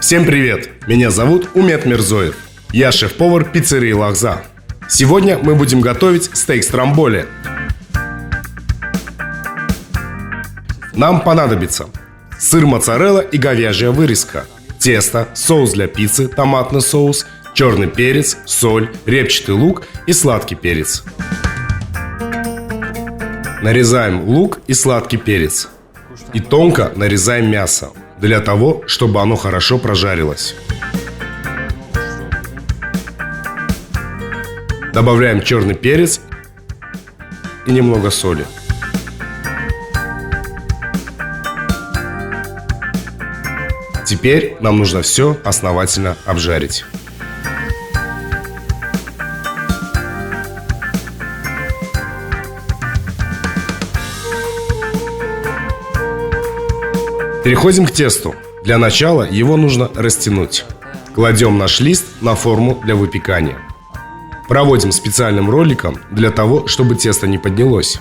Всем привет! Меня зовут Умет Мирзоев. Я шеф-повар пиццерии Лахза. Сегодня мы будем готовить стейк стромболи. Нам понадобится сыр моцарелла и говяжья вырезка, тесто, соус для пиццы, томатный соус, черный перец, соль, репчатый лук и сладкий перец. Нарезаем лук и сладкий перец. И тонко нарезаем мясо, для того, чтобы оно хорошо прожарилось. Добавляем черный перец и немного соли. Теперь нам нужно все основательно обжарить. Переходим к тесту. Для начала его нужно растянуть. Кладем наш лист на форму для выпекания. Проводим специальным роликом для того, чтобы тесто не поднялось.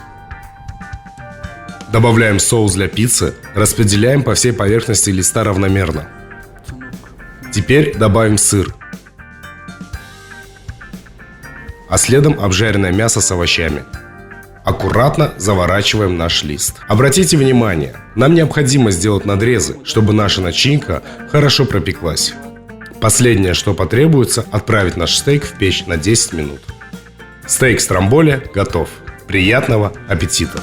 Добавляем соус для пиццы, распределяем по всей поверхности листа равномерно. Теперь добавим сыр. А следом обжаренное мясо с овощами. Аккуратно заворачиваем наш лист. Обратите внимание, нам необходимо сделать надрезы, чтобы наша начинка хорошо пропеклась. Последнее, что потребуется, отправить наш стейк в печь на 10 минут. Стейк стромболи готов. Приятного аппетита!